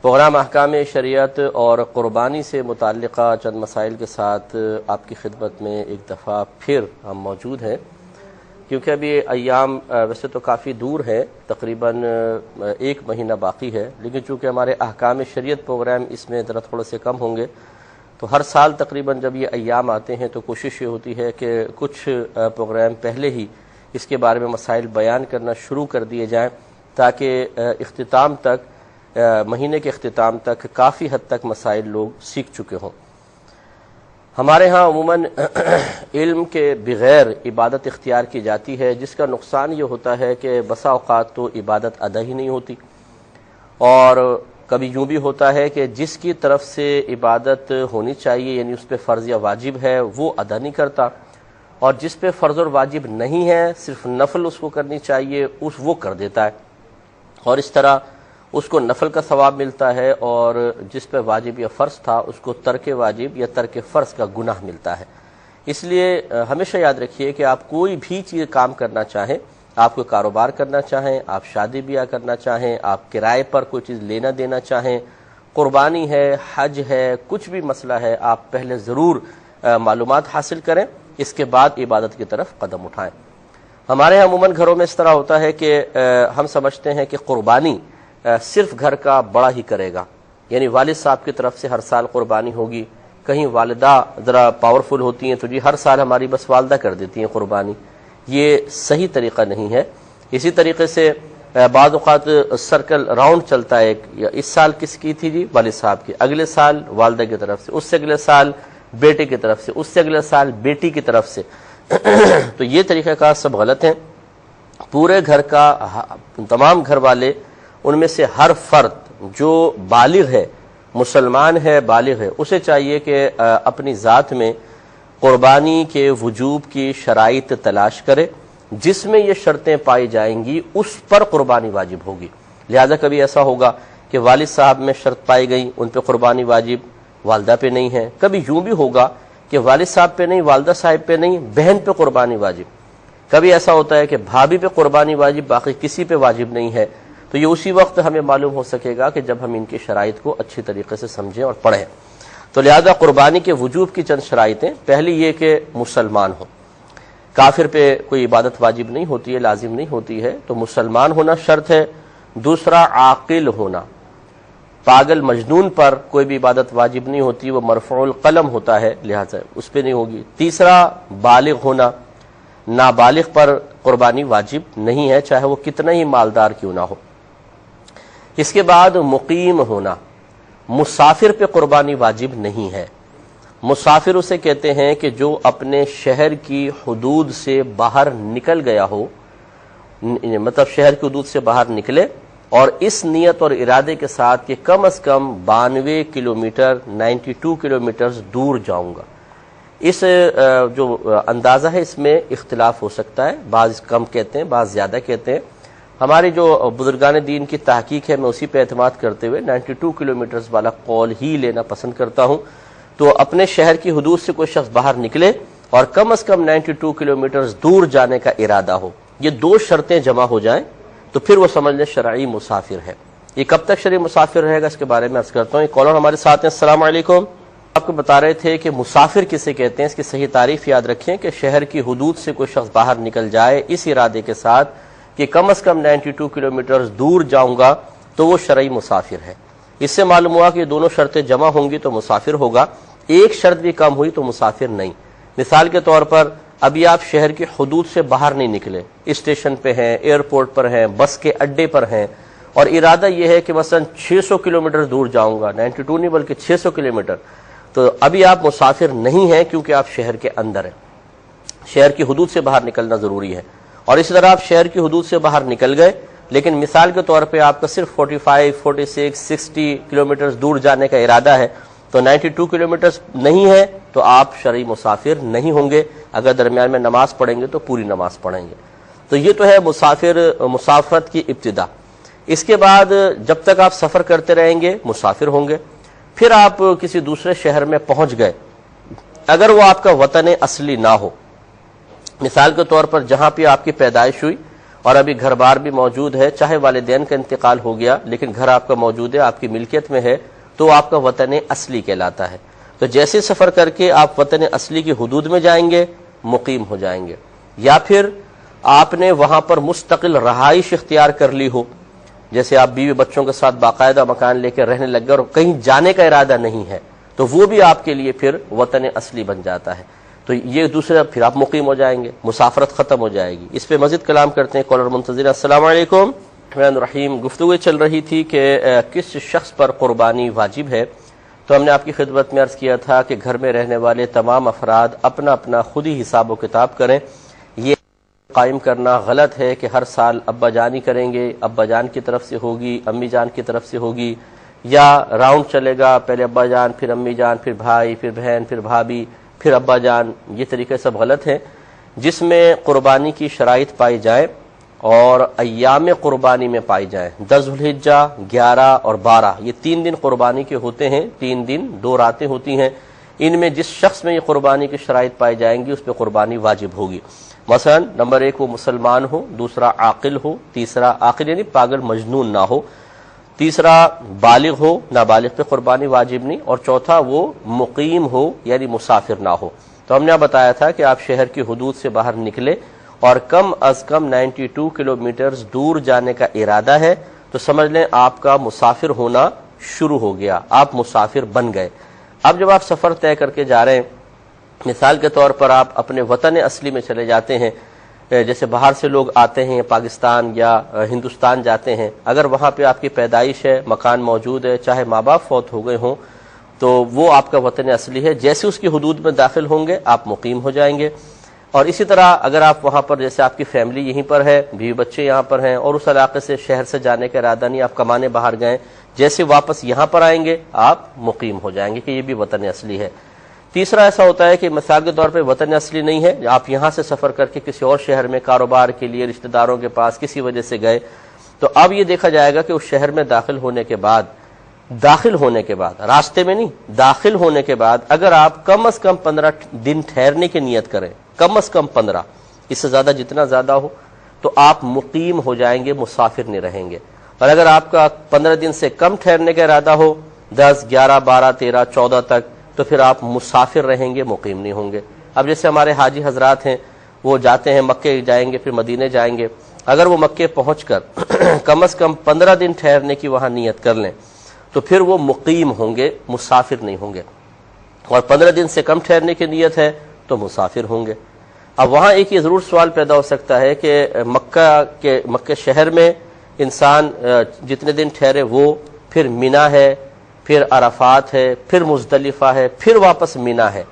Programme احکام شریعت اور قربانی سے متعلقہ چند مسائل کے ساتھ آپ کی خدمت میں ایک دفعہ پھر ہم موجود ہیں، کیونکہ ابھی ایام ویسے تو کافی دور ہے، تقریباً 1 مہینہ باقی ہے، لیکن چونکہ ہمارے احکام شریعت پروگرام اس میں ذرا تھوڑے سے کم ہوں گے، تو ہر سال تقریباً جب یہ ایام آتے ہیں تو کوشش یہ ہوتی ہے کہ کچھ پروگرام پہلے ہی اس کے بارے میں مسائل بیان کرنا شروع کر دیے جائیں، تاکہ اختتام تک مہینے کے اختتام تک کافی حد تک مسائل لوگ سیکھ چکے ہوں۔ ہمارے ہاں عموماً علم کے بغیر عبادت اختیار کی جاتی ہے، جس کا نقصان یہ ہوتا ہے کہ بسا اوقات تو عبادت ادا ہی نہیں ہوتی، اور کبھی یوں بھی ہوتا ہے کہ جس کی طرف سے عبادت ہونی چاہیے، یعنی اس پہ فرض یا واجب ہے، وہ ادا نہیں کرتا، اور جس پہ فرض اور واجب نہیں ہے، صرف نفل اس کو کرنی چاہیے، وہ کر دیتا ہے، اور اس طرح اس کو نفل کا ثواب ملتا ہے، اور جس پہ واجب یا فرض تھا اس کو ترک واجب یا ترک فرض کا گناہ ملتا ہے۔ اس لیے ہمیشہ یاد رکھیے کہ آپ کوئی بھی چیز کام کرنا چاہیں، آپ کو کاروبار کرنا چاہیں، آپ شادی بیاہ کرنا چاہیں، آپ کرائے پر کوئی چیز لینا دینا چاہیں، قربانی ہے، حج ہے، کچھ بھی مسئلہ ہے، آپ پہلے ضرور معلومات حاصل کریں، اس کے بعد عبادت کی طرف قدم اٹھائیں۔ ہمارے یہاں عموماً گھروں میں اس طرح ہوتا ہے کہ ہم سمجھتے ہیں کہ قربانی صرف گھر کا بڑا ہی کرے گا، یعنی والد صاحب کی طرف سے ہر سال قربانی ہوگی، کہیں والدہ ذرا پاورفل ہوتی ہیں تو جی ہر سال ہماری بس والدہ کر دیتی ہیں قربانی، یہ صحیح طریقہ نہیں ہے۔ اسی طریقے سے بعض اوقات سرکل راؤنڈ چلتا ہے، اس سال کس کی تھی جی؟ والد صاحب کی، اگلے سال والدہ کی طرف سے، اس سے اگلے سال بیٹے کی طرف سے، اس سے اگلے سال بیٹی کی طرف سے تو یہ طریقہ کار سب غلط ہیں۔ پورے گھر کا تمام گھر والے، ان میں سے ہر فرد جو بالغ ہے، مسلمان ہے، بالغ ہے، اسے چاہیے کہ اپنی ذات میں قربانی کے وجوب کی شرائط تلاش کرے، جس میں یہ شرطیں پائی جائیں گی اس پر قربانی واجب ہوگی۔ لہذا کبھی ایسا ہوگا کہ والد صاحب میں شرط پائی گئی، ان پہ قربانی واجب، والدہ پہ نہیں ہے۔ کبھی یوں بھی ہوگا کہ والد صاحب پہ نہیں، والدہ صاحب پہ نہیں، بہن پہ قربانی واجب۔ کبھی ایسا ہوتا ہے کہ بھابھی پہ قربانی واجب، باقی کسی پہ واجب نہیں ہے۔ تو یہ اسی وقت ہمیں معلوم ہو سکے گا کہ جب ہم ان کی شرائط کو اچھی طریقے سے سمجھیں اور پڑھیں۔ تو لہذا قربانی کے وجوب کی چند شرائطیں، پہلی یہ کہ مسلمان ہو، کافر پہ کوئی عبادت واجب نہیں ہوتی ہے، لازم نہیں ہوتی ہے، تو مسلمان ہونا شرط ہے۔ دوسرا عاقل ہونا، پاگل مجنون پر کوئی بھی عبادت واجب نہیں ہوتی، وہ مرفوع القلم ہوتا ہے، لہذا اس پہ نہیں ہوگی۔ تیسرا بالغ ہونا، نابالغ پر قربانی واجب نہیں ہے، چاہے وہ کتنا ہی مالدار کیوں نہ ہو۔ اس کے بعد مقیم ہونا، مسافر پہ قربانی واجب نہیں ہے۔ مسافر اسے کہتے ہیں کہ جو اپنے شہر کی حدود سے باہر نکل گیا ہو، مطلب شہر کی حدود سے باہر نکلے اور اس نیت اور ارادے کے ساتھ کہ کم از کم 92 کلومیٹر 92 کلومیٹر دور جاؤں گا۔ اس جو اندازہ ہے اس میں اختلاف ہو سکتا ہے، بعض کم کہتے ہیں، بعض زیادہ کہتے ہیں۔ ہماری جو بزرگان دین کی تحقیق ہے، میں اسی پہ اعتماد کرتے ہوئے 92 کلومیٹرز والا قول ہی لینا پسند کرتا ہوں۔ تو اپنے شہر کی حدود سے کوئی شخص باہر نکلے اور کم از کم 92 کلومیٹرز دور جانے کا ارادہ ہو، یہ 2 شرطیں جمع ہو جائیں تو پھر وہ سمجھ لیں شرعی مسافر ہے۔ یہ کب تک شرعی مسافر رہے گا، اس کے بارے میں عرض کرتا ہوں۔ ایک کالر ہمارے ساتھ ہیں، السلام علیکم۔ آپ کو بتا رہے تھے کہ مسافر کسے کہتے ہیں، اس کی صحیح تعریف یاد رکھیں کہ شہر کی حدود سے کوئی شخص باہر نکل جائے اس ارادے کے ساتھ کہ کم از کم 92 کلومیٹر دور جاؤں گا تو وہ شرعی مسافر ہے۔ اس سے معلوم ہوا کہ یہ دونوں شرطیں جمع ہوں گی تو مسافر ہوگا، ایک شرط بھی کم ہوئی تو مسافر نہیں۔ مثال کے طور پر ابھی آپ شہر کی حدود سے باہر نہیں نکلے، اسٹیشن پہ ہیں، ایئرپورٹ پر ہیں، بس کے اڈے پر ہیں، اور ارادہ یہ ہے کہ مثلا 600 کلومیٹر دور جاؤں گا، 92 نہیں بلکہ 600 کلومیٹر، تو ابھی آپ مسافر نہیں ہیں کیونکہ آپ شہر کے اندر ہیں۔ شہر کی حدود سے باہر نکلنا ضروری ہے۔ اور اسی طرح آپ شہر کی حدود سے باہر نکل گئے، لیکن مثال کے طور پہ آپ کا صرف 45، 46، 60 کلومیٹر دور جانے کا ارادہ ہے، تو 92 کلومیٹر نہیں ہے تو آپ شرعی مسافر نہیں ہوں گے۔ اگر درمیان میں نماز پڑھیں گے تو پوری نماز پڑھیں گے۔ تو یہ تو ہے مسافرت کی ابتدا۔ اس کے بعد جب تک آپ سفر کرتے رہیں گے مسافر ہوں گے۔ پھر آپ کسی دوسرے شہر میں پہنچ گئے، اگر وہ آپ کا وطن اصلی نہ ہو، مثال کے طور پر جہاں پہ آپ کی پیدائش ہوئی اور ابھی گھر بار بھی موجود ہے، چاہے والدین کا انتقال ہو گیا لیکن گھر آپ کا موجود ہے، آپ کی ملکیت میں ہے، تو آپ کا وطن اصلی کہلاتا ہے۔ تو جیسے سفر کر کے آپ وطن اصلی کی حدود میں جائیں گے مقیم ہو جائیں گے، یا پھر آپ نے وہاں پر مستقل رہائش اختیار کر لی ہو، جیسے آپ بیوی بچوں کے ساتھ باقاعدہ مکان لے کے رہنے لگ گئے اور کہیں جانے کا ارادہ نہیں ہے، تو وہ بھی آپ کے لیے پھر وطن اصلی بن جاتا ہے۔ تو یہ دوسرا پھر آپ مقیم ہو جائیں گے، مسافرت ختم ہو جائے گی۔ اس پہ مزید کلام کرتے ہیں، کالر منتظر۔ السلام علیکم۔ الرحمن الرحیم۔ گفتگو چل رہی تھی کہ کس شخص پر قربانی واجب ہے، تو ہم نے آپ کی خدمت میں عرض کیا تھا کہ گھر میں رہنے والے تمام افراد اپنا اپنا خود ہی حساب و کتاب کریں۔ یہ قائم کرنا غلط ہے کہ ہر سال ابا جان ہی کریں گے، ابا جان کی طرف سے ہوگی، امی جان کی طرف سے ہوگی، یا راؤنڈ چلے گا، پہلے ابا جان پھر امی جان پھر بھائی پھر بہن پھر بھابھی پھر ابا جان۔ یہ طریقے سب غلط ہیں۔ جس میں قربانی کی شرائط پائی جائے اور ایام قربانی میں پائی جائیں، 10 ذوالحجہ، 11 اور 12، یہ 3 دن قربانی کے ہوتے ہیں، 3 دن 2 راتیں ہوتی ہیں۔ ان میں جس شخص میں یہ قربانی کی شرائط پائی جائیں گی اس پہ قربانی واجب ہوگی۔ مثلا نمبر 1 وہ مسلمان ہو، دوسرا عاقل ہو، تیسرا عاقل یعنی پاگل مجنون نہ ہو، تیسرا بالغ ہو، نابالغ پہ قربانی واجب نہیں، اور چوتھا وہ مقیم ہو یعنی مسافر نہ ہو۔ تو ہم نے بتایا تھا کہ آپ شہر کی حدود سے باہر نکلے اور کم از کم 92 کلومیٹرز دور جانے کا ارادہ ہے تو سمجھ لیں آپ کا مسافر ہونا شروع ہو گیا، آپ مسافر بن گئے۔ اب جب آپ سفر طے کر کے جا رہے ہیں، مثال کے طور پر آپ اپنے وطن اصلی میں چلے جاتے ہیں، جیسے باہر سے لوگ آتے ہیں پاکستان یا ہندوستان جاتے ہیں، اگر وہاں پہ آپ کی پیدائش ہے، مکان موجود ہے، چاہے ماں باپ فوت ہو گئے ہوں، تو وہ آپ کا وطن اصلی ہے۔ جیسے اس کی حدود میں داخل ہوں گے آپ مقیم ہو جائیں گے۔ اور اسی طرح اگر آپ وہاں پر، جیسے آپ کی فیملی یہیں پر ہے، بیوی بچے یہاں پر ہیں، اور اس علاقے سے شہر سے جانے کا ارادہ نہیں، آپ کمانے باہر گئے، جیسے واپس یہاں پر آئیں گے آپ مقیم ہو جائیں گے کہ یہ بھی وطن اصلی ہے۔ تیسرا ایسا ہوتا ہے کہ مثال کے طور پہ وطن اصلی نہیں ہے، آپ یہاں سے سفر کر کے کسی اور شہر میں کاروبار کے لیے رشتہ داروں کے پاس کسی وجہ سے گئے، تو اب یہ دیکھا جائے گا کہ اس شہر میں داخل ہونے کے بعد راستے میں نہیں، داخل ہونے کے بعد اگر آپ کم از کم 15 دن ٹھہرنے کی نیت کریں، کم از کم 15، اس سے زیادہ جتنا زیادہ ہو، تو آپ مقیم ہو جائیں گے، مسافر نہیں رہیں گے۔ اور اگر آپ کا 15 دن سے کم ٹھہرنے کا ارادہ ہو، 10، 11، 12، 13، 14 تک، تو پھر آپ مسافر رہیں گے، مقیم نہیں ہوں گے۔ اب جیسے ہمارے حاجی حضرات ہیں، وہ جاتے ہیں مکے جائیں گے، پھر مدینے جائیں گے، اگر وہ مکے پہنچ کر کم از کم 15 دن ٹھہرنے کی وہاں نیت کر لیں تو پھر وہ مقیم ہوں گے، مسافر نہیں ہوں گے۔ اور 15 دن سے کم ٹھہرنے کی نیت ہے تو مسافر ہوں گے۔ اب وہاں ایک یہ ضرور سوال پیدا ہو سکتا ہے کہ مکہ شہر میں انسان جتنے دن ٹھہرے وہ پھر مینا ہے، پھر عرفات ہے، پھر مزدلفہ ہے، پھر واپس مینا ہے،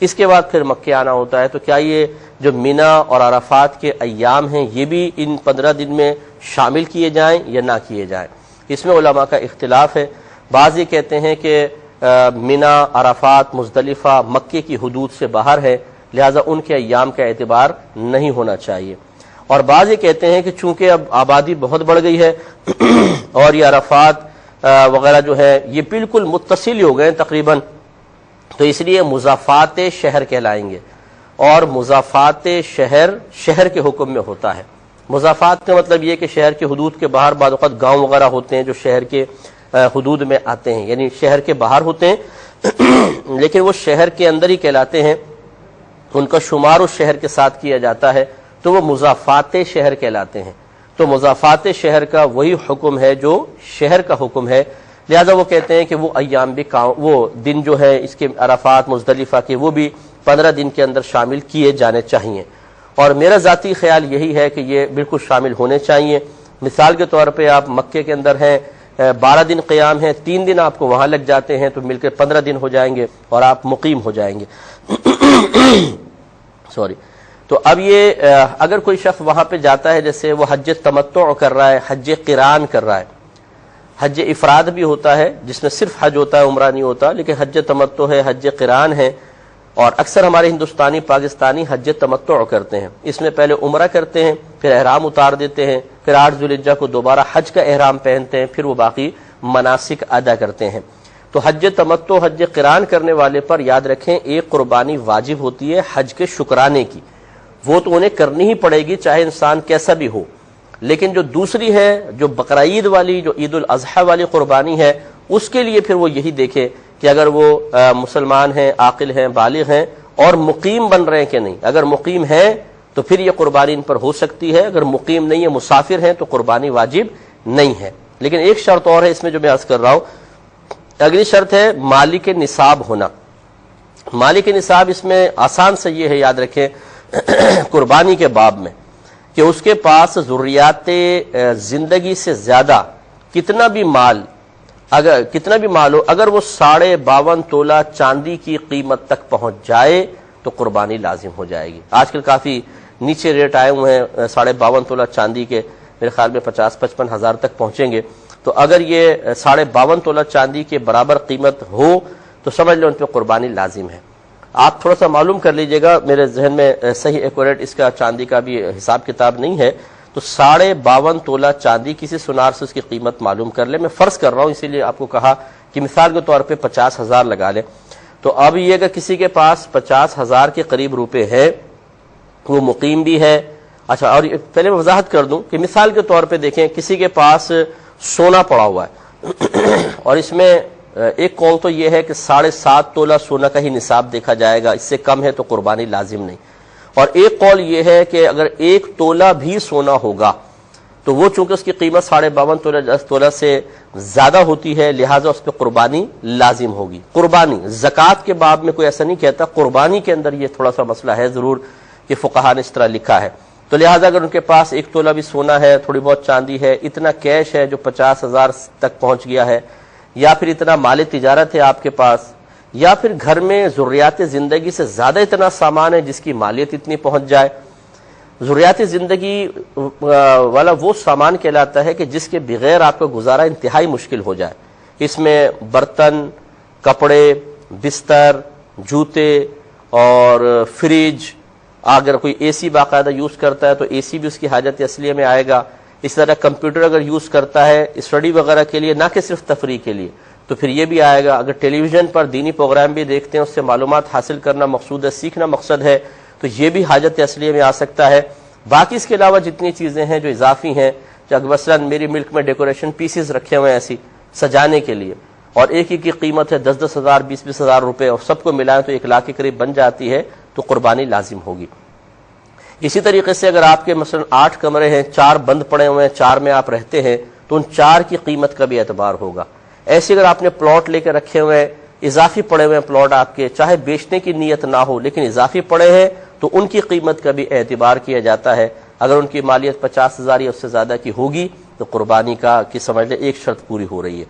اس کے بعد پھر مکے آنا ہوتا ہے، تو کیا یہ جو مینا اور عرفات کے ایام ہیں یہ بھی ان 15 دن میں شامل کیے جائیں یا نہ کیے جائیں؟ اس میں علماء کا اختلاف ہے۔ بعض یہ کہتے ہیں کہ مینا، عرفات، مزدلفہ مکے کی حدود سے باہر ہے، لہذا ان کے ایام کا اعتبار نہیں ہونا چاہیے، اور بعض یہ کہتے ہیں کہ چونکہ اب آبادی بہت بڑھ گئی ہے اور یہ عرفات وغیرہ جو ہے یہ بالکل متصل ہی ہو گئے تقریباً، تو اس لیے مضافات شہر کہلائیں گے، اور مضافات شہر کے حکم میں ہوتا ہے۔ مضافات کا مطلب یہ کہ شہر کے حدود کے باہر بعض اوقات گاؤں وغیرہ ہوتے ہیں جو شہر کے حدود میں آتے ہیں، یعنی شہر کے باہر ہوتے ہیں لیکن وہ شہر کے اندر ہی کہلاتے ہیں، ان کا شمار اس شہر کے ساتھ کیا جاتا ہے، تو وہ مضافات شہر کہلاتے ہیں۔ تو مضافات شہر کا وہی حکم ہے جو شہر کا حکم ہے، لہذا وہ کہتے ہیں کہ وہ ایام بھی وہ دن جو ہے اس کے عرفات مزدلفہ کے وہ بھی 15 دن کے اندر شامل کیے جانے چاہیے، اور میرا ذاتی خیال یہی ہے کہ یہ بالکل شامل ہونے چاہیے۔ مثال کے طور پہ آپ مکے کے اندر ہیں، 12 دن قیام ہے، 3 دن آپ کو وہاں لگ جاتے ہیں تو مل کے 15 دن ہو جائیں گے اور آپ مقیم ہو جائیں گے۔ تو اب یہ اگر کوئی شخص وہاں پہ جاتا ہے، جیسے وہ حج تمتع کر رہا ہے، حج قران کر رہا ہے، حج افراد بھی ہوتا ہے جس میں صرف حج ہوتا ہے، عمرہ نہیں ہوتا، لیکن حج تمتع ہے، حج قران ہے، اور اکثر ہمارے ہندوستانی پاکستانی حج تمتع کرتے ہیں، اس میں پہلے عمرہ کرتے ہیں، پھر احرام اتار دیتے ہیں، پھر 8 ذوالحجہ کو دوبارہ حج کا احرام پہنتے ہیں، پھر وہ باقی مناسک ادا کرتے ہیں۔ تو حج تمتع، حج قران کرنے والے پر یاد رکھیں ایک قربانی واجب ہوتی ہے حج کے شکرانے کی، وہ تو انہیں کرنی ہی پڑے گی چاہے انسان کیسا بھی ہو، لیکن جو دوسری ہے جو بقرعید والی، جو عید الاضحیٰ والی قربانی ہے، اس کے لیے پھر وہ یہی دیکھے کہ اگر وہ مسلمان ہیں، عاقل ہیں، بالغ ہیں اور مقیم بن رہے ہیں کہ نہیں۔ اگر مقیم ہیں تو پھر یہ قربانی ان پر ہو سکتی ہے، اگر مقیم نہیں ہے، مسافر ہیں، تو قربانی واجب نہیں ہے۔ لیکن ایک شرط اور ہے اس میں جو میں عرض کر رہا ہوں، اگلی شرط ہے مالک نصاب ہونا۔ مالک نصاب اس میں آسان سے یہ ہے، یاد رکھیں قربانی کے باب میں، کہ اس کے پاس ضروریات زندگی سے زیادہ کتنا بھی مال ہو، اگر وہ 52.5 تولہ چاندی کی قیمت تک پہنچ جائے تو قربانی لازم ہو جائے گی۔ آج کل کافی نیچے ریٹ آئے ہوئے ہیں 52.5 تولہ چاندی کے، میرے خیال میں 50-55 ہزار تک پہنچیں گے۔ تو اگر یہ 52.5 تولہ چاندی کے برابر قیمت ہو تو سمجھ لو ان پہ قربانی لازم ہے۔ آپ تھوڑا سا معلوم کر لیجئے گا، میرے ذہن میں صحیح ایکوریٹ اس کا چاندی کا بھی حساب کتاب نہیں ہے، تو 52.5 تولہ چاندی کسی سنار سے اس کی قیمت معلوم کر لیں۔ میں فرض کر رہا ہوں، اسی لیے آپ کو کہا کہ مثال کے طور پہ 50,000 لگا لیں۔ تو اب یہ اگر کسی کے پاس 50,000 کے قریب روپے ہے، وہ مقیم بھی ہے۔ اچھا، اور پہلے میں وضاحت کر دوں کہ مثال کے طور پہ دیکھیں کسی کے پاس سونا پڑا ہوا ہے اور اس میں ایک قول تو یہ ہے کہ 7.5 تولہ سونا کا ہی نصاب دیکھا جائے گا، اس سے کم ہے تو قربانی لازم نہیں، اور ایک قول یہ ہے کہ اگر 1 تولہ بھی سونا ہوگا تو وہ چونکہ اس کی قیمت 52.5 تولہ سے زیادہ ہوتی ہے، لہٰذا اس پہ قربانی لازم ہوگی۔ قربانی زکوٰۃ کے باب میں کوئی ایسا نہیں کہتا، قربانی کے اندر یہ تھوڑا سا مسئلہ ہے ضرور کہ فقہا نے اس طرح لکھا ہے۔ تو لہٰذا اگر ان کے پاس 1 تولہ بھی سونا ہے، تھوڑی بہت چاندی ہے، اتنا کیش ہے جو 50,000 تک پہنچ گیا ہے، یا پھر اتنا مال تجارت ہے آپ کے پاس، یا پھر گھر میں ضروریات زندگی سے زیادہ اتنا سامان ہے جس کی مالیت اتنی پہنچ جائے۔ ضروریات زندگی والا وہ سامان کہلاتا ہے کہ جس کے بغیر آپ کا گزارا انتہائی مشکل ہو جائے۔ اس میں برتن، کپڑے، بستر، جوتے اور فریج، اگر کوئی اے سی باقاعدہ یوز کرتا ہے تو اے سی بھی اس کی حاجت اصلیہ میں آئے گا۔ اس طرح کمپیوٹر اگر یوز کرتا ہے اسٹڈی وغیرہ کے لیے، نہ کہ صرف تفریح کے لیے، تو پھر یہ بھی آئے گا۔ اگر ٹیلی ویژن پر دینی پروگرام بھی دیکھتے ہیں، اس سے معلومات حاصل کرنا مقصود ہے، سیکھنا مقصد ہے، تو یہ بھی حاجت اصلیہ میں آ سکتا ہے۔ باقی اس کے علاوہ جتنی چیزیں ہیں جو اضافی ہیں، جب مثلاً میری ملک میں ڈیکوریشن پیسز رکھے ہوئے ہیں ایسی سجانے کے لیے، اور ایک ہی کی قیمت ہے 10-10 ہزار 20-20 ہزار روپے، اور سب کو ملائیں تو 1 لاکھ کے قریب بن جاتی ہے، تو قربانی لازم ہوگی۔ اسی طریقے سے اگر آپ کے مثلا 8 کمرے ہیں، 4 بند پڑے ہوئے ہیں، 4 میں آپ رہتے ہیں، تو ان 4 کی قیمت کا بھی اعتبار ہوگا۔ ایسے اگر آپ نے پلاٹ لے کے رکھے ہوئے ہیں، اضافی پڑے ہوئے ہیں پلاٹ آپ کے، چاہے بیچنے کی نیت نہ ہو لیکن اضافی پڑے ہیں، تو ان کی قیمت کا بھی اعتبار کیا جاتا ہے۔ اگر ان کی مالیت 50,000 یا اس سے زیادہ کی ہوگی تو قربانی کا کی سمجھ لیں ایک شرط پوری ہو رہی ہے۔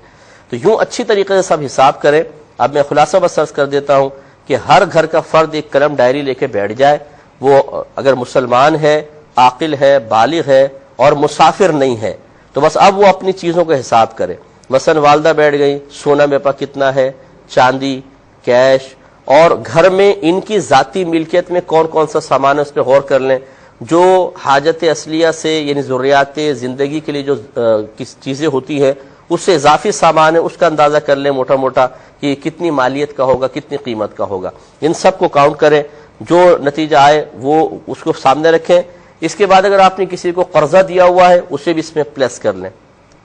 تو یوں اچھی طریقے سے سب حساب کریں۔ اب میں خلاصہ بس عرض کر دیتا ہوں کہ ہر گھر کا فرد ایک قلم ڈائری لے کے بیٹھ جائے، وہ اگر مسلمان ہے، عاقل ہے، بالغ ہے اور مسافر نہیں ہے، تو بس اب وہ اپنی چیزوں کا حساب کرے۔ مثلا والدہ بیٹھ گئی، سونا میرے پاس کتنا ہے، چاندی، کیش، اور گھر میں ان کی ذاتی ملکیت میں کون کون سا سامان ہے اس پہ غور کر لیں۔ جو حاجت اصلیہ سے یعنی ضروریات زندگی کے لیے جو چیزیں ہوتی ہیں اس سے اضافی سامان ہے، اس کا اندازہ کر لیں موٹا موٹا کہ کتنی مالیت کا ہوگا، کتنی قیمت کا ہوگا۔ ان سب کو کاؤنٹ کریں، جو نتیجہ آئے وہ اس کو سامنے رکھیں۔ اس کے بعد اگر آپ نے کسی کو قرضہ دیا ہوا ہے اسے بھی اس میں پلس کر لیں،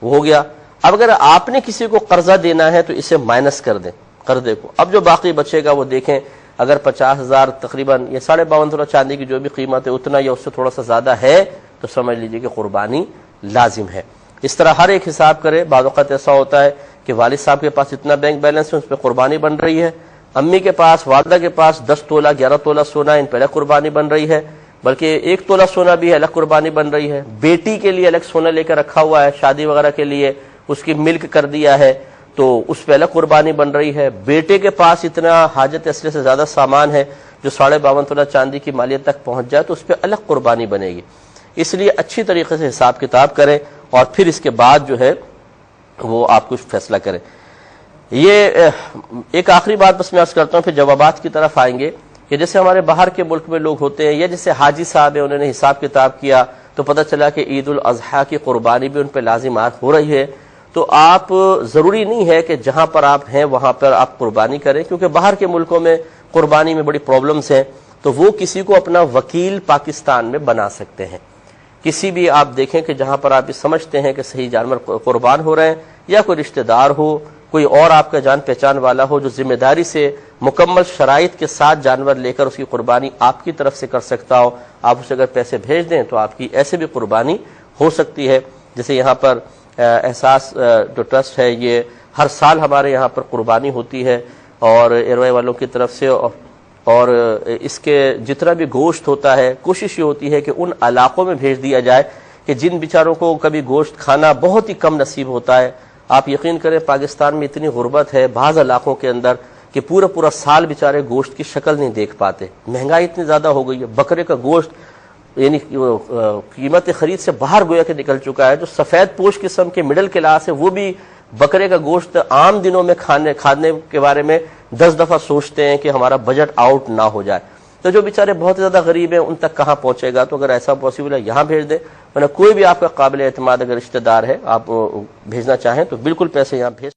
وہ ہو گیا۔ اب اگر آپ نے کسی کو قرضہ دینا ہے تو اسے مائنس کر دیں قرضے کو۔ اب جو باقی بچے گا وہ دیکھیں، اگر 50,000 تقریباً یا 52.5 تولہ چاندی کی جو بھی قیمت ہے اتنا یا اس سے تھوڑا سا زیادہ ہے تو سمجھ لیجئے کہ قربانی لازم ہے۔ اس طرح ہر ایک حساب کرے۔ بعض اوقات ایسا ہوتا ہے کہ والد صاحب کے پاس اتنا بینک بیلنس ہے اس پہ قربانی بن رہی ہے، امی کے پاس، والدہ کے پاس 10 تولہ 11 تولہ سونا ان پہ الگ قربانی بن رہی ہے، بلکہ 1 تولہ سونا بھی الگ قربانی بن رہی ہے، بیٹی کے لیے الگ سونا لے کر رکھا ہوا ہے شادی وغیرہ کے لیے، اس کی ملک کر دیا ہے تو اس پہ الگ قربانی بن رہی ہے، بیٹے کے پاس اتنا حاجت اصلیہ سے زیادہ سامان ہے جو 52.5 تولہ چاندی کی مالیت تک پہنچ جائے تو اس پہ الگ قربانی بنے گی۔ اس لیے اچھی طریقے سے حساب کتاب کریں اور پھر اس کے بعد جو ہے وہ آپ کچھ فیصلہ کریں۔ یہ ایک آخری بات بس میں عرض کرتا ہوں، پھر جوابات کی طرف آئیں گے، کہ جیسے ہمارے باہر کے ملک میں لوگ ہوتے ہیں یا جیسے حاجی صاحب ہیں، انہوں نے حساب کتاب کیا تو پتہ چلا کہ عید الاضحیٰ کی قربانی بھی ان پہ لازمات ہو رہی ہے، تو آپ ضروری نہیں ہے کہ جہاں پر آپ ہیں وہاں پر آپ قربانی کریں، کیونکہ باہر کے ملکوں میں قربانی میں بڑی پرابلمز ہیں، تو وہ کسی کو اپنا وکیل پاکستان میں بنا سکتے ہیں کسی بھی آپ دیکھیں کہ جہاں پر آپ سمجھتے ہیں کہ صحیح جانور قربان ہو رہے ہیں، یا کوئی رشتہ دار ہو، کوئی اور آپ کا جان پہچان والا ہو جو ذمہ داری سے مکمل شرائط کے ساتھ جانور لے کر اس کی قربانی آپ کی طرف سے کر سکتا ہو، آپ اسے اگر پیسے بھیج دیں تو آپ کی ایسے بھی قربانی ہو سکتی ہے۔ جیسے یہاں پر احساس جو ٹرسٹ ہے، یہ ہر سال ہمارے یہاں پر قربانی ہوتی ہے اور ایئر والوں کی طرف سے، اور اس کے جتنا بھی گوشت ہوتا ہے کوشش یہ ہوتی ہے کہ ان علاقوں میں بھیج دیا جائے کہ جن بیچاروں کو کبھی گوشت کھانا بہت ہی کم نصیب ہوتا ہے۔ آپ یقین کریں پاکستان میں اتنی غربت ہے بعض علاقوں کے اندر کہ پورا سال بیچارے گوشت کی شکل نہیں دیکھ پاتے، مہنگائی اتنی زیادہ ہو گئی ہے، بکرے کا گوشت یعنی قیمت خرید سے باہر گویا کہ نکل چکا ہے۔ جو سفید پوش قسم کے مڈل کلاس ہے وہ بھی بکرے کا گوشت عام دنوں میں کھانے کے بارے میں 10 دفعہ سوچتے ہیں کہ ہمارا بجٹ آؤٹ نہ ہو جائے۔ تو جو بیچارے بہت زیادہ غریب ہیں ان تک کہاں پہنچے گا؟ تو اگر ایسا پاسبل ہے یہاں بھیج دیں، ورنہ کوئی بھی آپ کا قابل اعتماد اگر رشتہ دار ہے آپ بھیجنا چاہیں تو بالکل پیسے یہاں بھیج